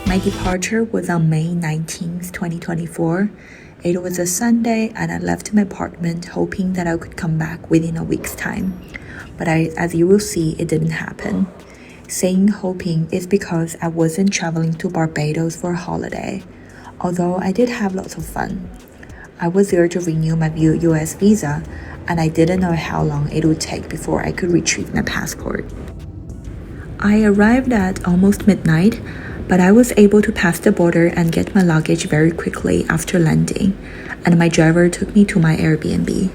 My departure was on May 19th, 2024. It was a Sunday and I left my apartment hoping that I could come back within a week's time. But as you will see, it didn't happen. Saying hoping is because I wasn't traveling to Barbados for a holiday, although I did have lots of fun. I was there to renew my US visa, and I didn't know how long it would take before I could retrieve my passport. I arrived at almost midnight, but I was able to pass the border and get my luggage very quickly after landing, and my driver took me to my Airbnb.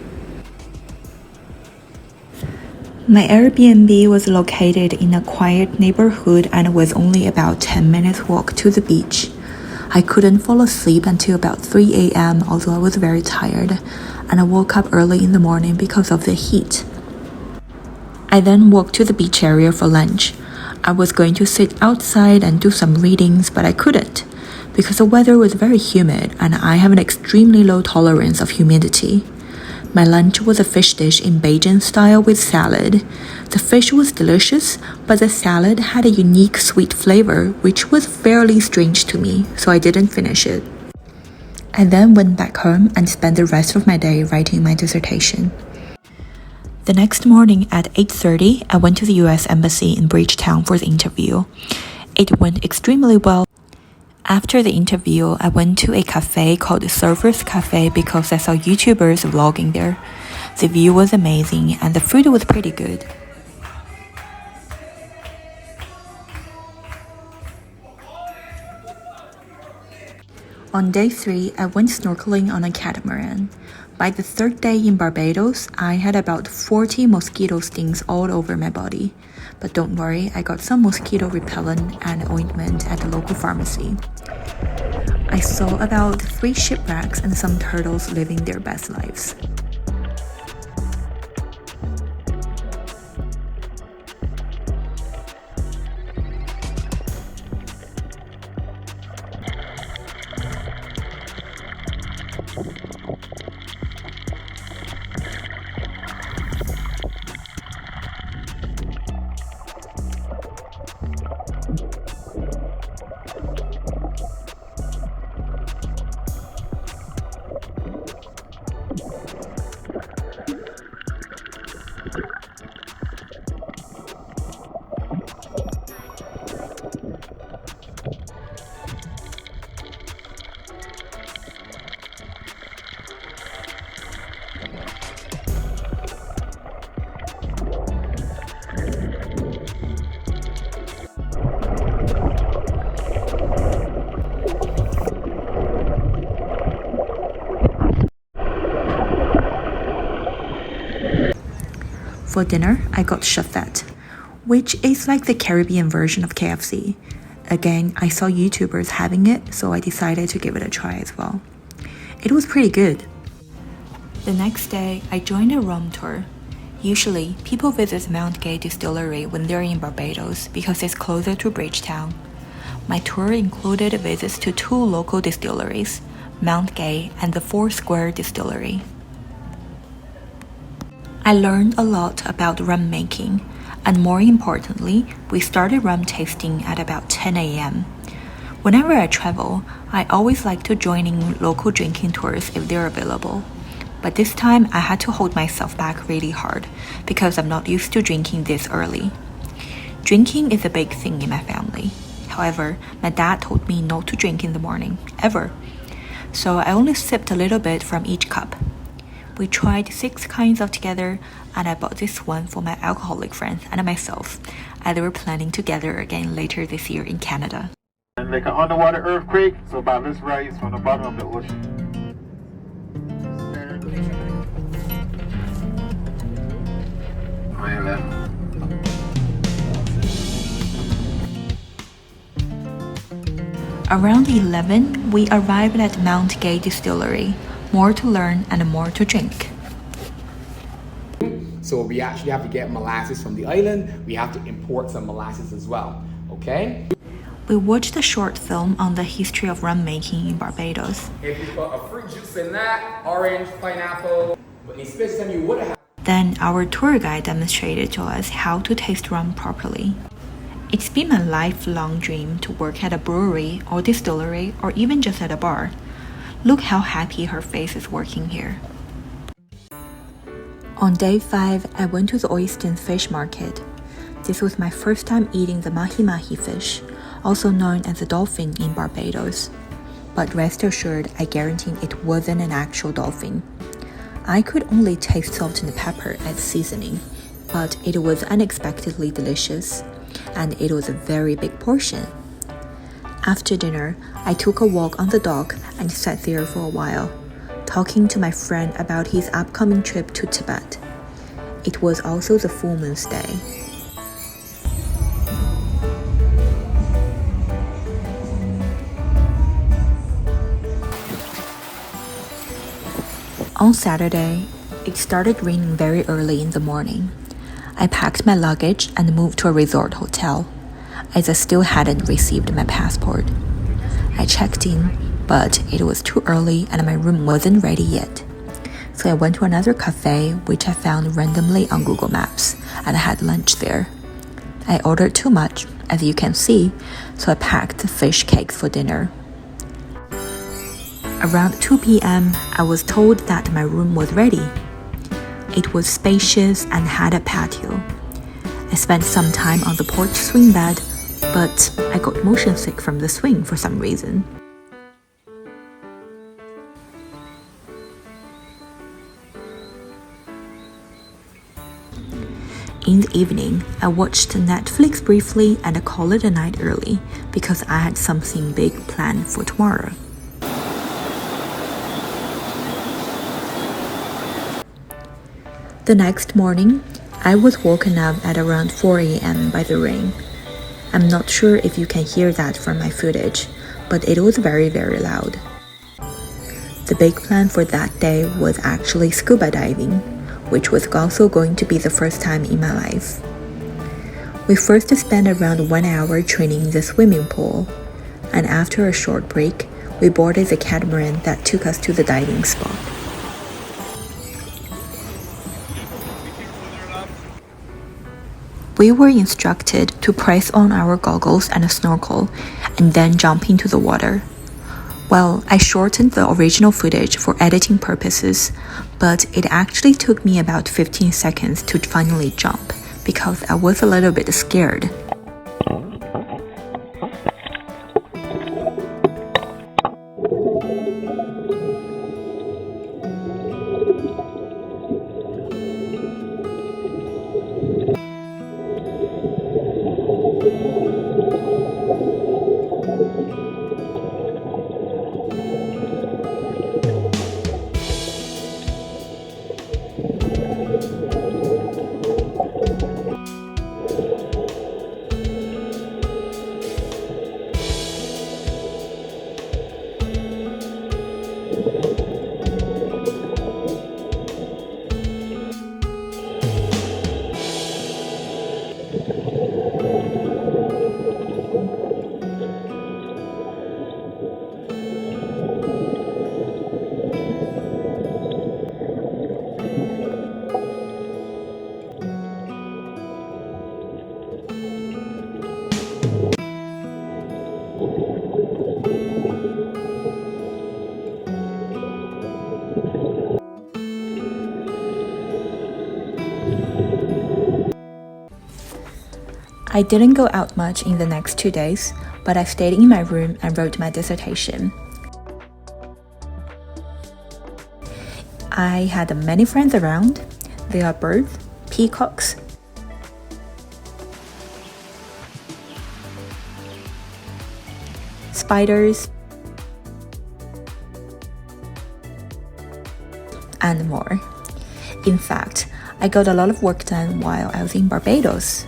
My Airbnb was located in a quiet neighborhood and was only about 10 minutes walk to the beach. I couldn't fall asleep until about 3 a.m. although I was very tired, and I woke up early in the morning because of the heat. I then walked to the beach area for lunch. I was going to sit outside and do some readings, but I couldn't because the weather was very humid and I have an extremely low tolerance of humidity. My lunch was a fish dish in Bajan style with salad. The fish was delicious, but the salad had a unique sweet flavor, which was fairly strange to me, so I didn't finish it. I then went back home and spent the rest of my day writing my dissertation. The next morning at 8:30, I went to the US Embassy in Bridgetown for the interview. It went extremely well. After the interview, I went to a cafe called the Surfers Cafe because I saw YouTubers vlogging there. The view was amazing and the food was pretty good. On day 3, I went snorkeling on a catamaran. By the third day in Barbados, I had about 40 mosquito stings all over my body. But don't worry, I got some mosquito repellent and ointment at the local pharmacy. I saw about 3 shipwrecks and some turtles living their best lives. For dinner, I got chafet, which is like the Caribbean version of KFC. Again, I saw YouTubers having it, so I decided to give it a try as well. It was pretty good. The next day, I joined a rum tour. Usually, people visit Mount Gay Distillery when they're in Barbados because it's closer to Bridgetown. My tour included visits to 2 local distilleries, Mount Gay and the Four Square Distillery. I learned a lot about rum making, and more importantly, we started rum tasting at about 10 a.m. Whenever I travel, I always like to join in local drinking tours if they're available. But this time, I had to hold myself back really hard because I'm not used to drinking this early. Drinking is a big thing in my family. However, my dad told me not to drink in the morning, ever. So I only sipped a little bit from each cup. We tried 6 kinds altogether, and I bought this one for my alcoholic friends and myself, as we're planning to gather again later this year in Canada. And like an underwater earthquake, so about this rise from the bottom of the ocean. Around 11, we arrived at Mount Gay Distillery. More to learn and more to drink. So we actually have to get molasses from the island. We have to import some molasses as well, okay? We watched a short film on the history of rum making in Barbados. If you put a fruit juice in that, orange, pineapple, but especially you would have. Then our tour guide demonstrated to us how to taste rum properly. It's been my lifelong dream to work at a brewery or distillery or even just at a bar. Look how happy her face is working here. On day 5, I went to the Oyster fish market. This was my first time eating the mahi-mahi fish, also known as the dolphin in Barbados. But rest assured, I guarantee it wasn't an actual dolphin. I could only taste salt and pepper as seasoning, but it was unexpectedly delicious, and it was a very big portion. After dinner, I took a walk on the dock and sat there for a while, talking to my friend about his upcoming trip to Tibet. It was also the full moon's day. On Saturday, it started raining very early in the morning. I packed my luggage and moved to a resort hotel, as I still hadn't received my passport. I checked in, but it was too early and my room wasn't ready yet. So I went to another cafe, which I found randomly on Google Maps, and I had lunch there. I ordered too much, as you can see, so I packed fish cakes for dinner. Around 2 p.m., I was told that my room was ready. It was spacious and had a patio. I spent some time on the porch swing bed, but I got motion sick from the swing for some reason. In the evening, I watched Netflix briefly and I called it a night early because I had something big planned for tomorrow. The next morning, I was woken up at around 4 a.m. by the rain. I'm not sure if you can hear that from my footage, but it was very, very loud. The big plan for that day was actually scuba diving, which was also going to be the first time in my life. We first spent around 1 hour training in the swimming pool, and after a short break, we boarded the catamaran that took us to the diving spot. We were instructed to press on our goggles and a snorkel, and then jump into the water. Well, I shortened the original footage for editing purposes, but it actually took me about 15 seconds to finally jump, because I was a little bit scared. I didn't go out much in the next 2 days, but I stayed in my room and wrote my dissertation. I had many friends around. There are birds, peacocks, spiders, and more. In fact, I got a lot of work done while I was in Barbados.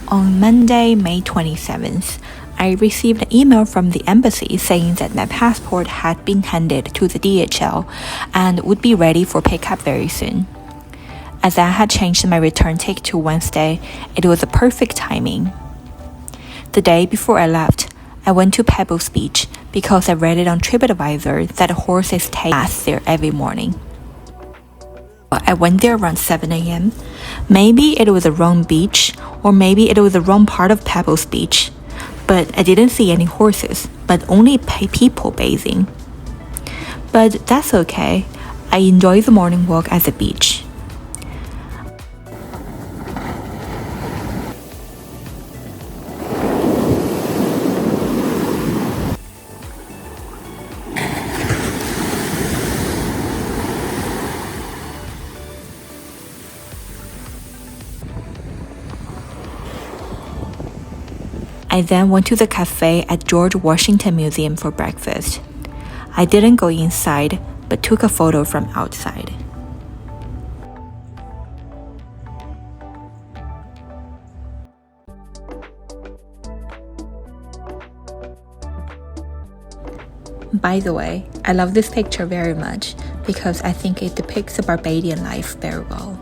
On Monday, May 27th, I received an email from the embassy saying that my passport had been handed to the DHL and would be ready for pickup very soon. As I had changed my return ticket to Wednesday, it was a perfect timing. The day before I left, I went to Pebbles Beach because I read it on TripAdvisor that horses take baths there every morning. I went there around 7 a.m. Maybe it was the wrong beach, or maybe it was the wrong part of Pebbles Beach. But I didn't see any horses, but only people bathing. But that's okay. I enjoyed the morning walk at the beach. I then went to the cafe at George Washington Museum for breakfast. I didn't go inside, but took a photo from outside. By the way, I love this picture very much because I think it depicts the Barbadian life very well.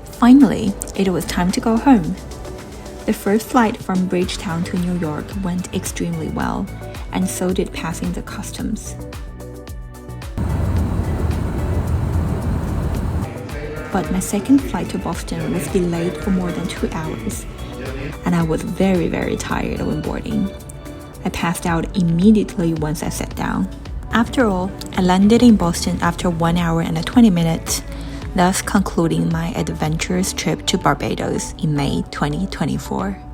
Finally, it was time to go home. The first flight from Bridgetown to New York went extremely well, and so did passing the customs. But my second flight to Boston was delayed for more than 2 hours, and I was very, very tired when boarding. I passed out immediately once I sat down. After all, I landed in Boston after 1 hour and 20 minutes, thus concluding my adventurous trip to Barbados in May 2024.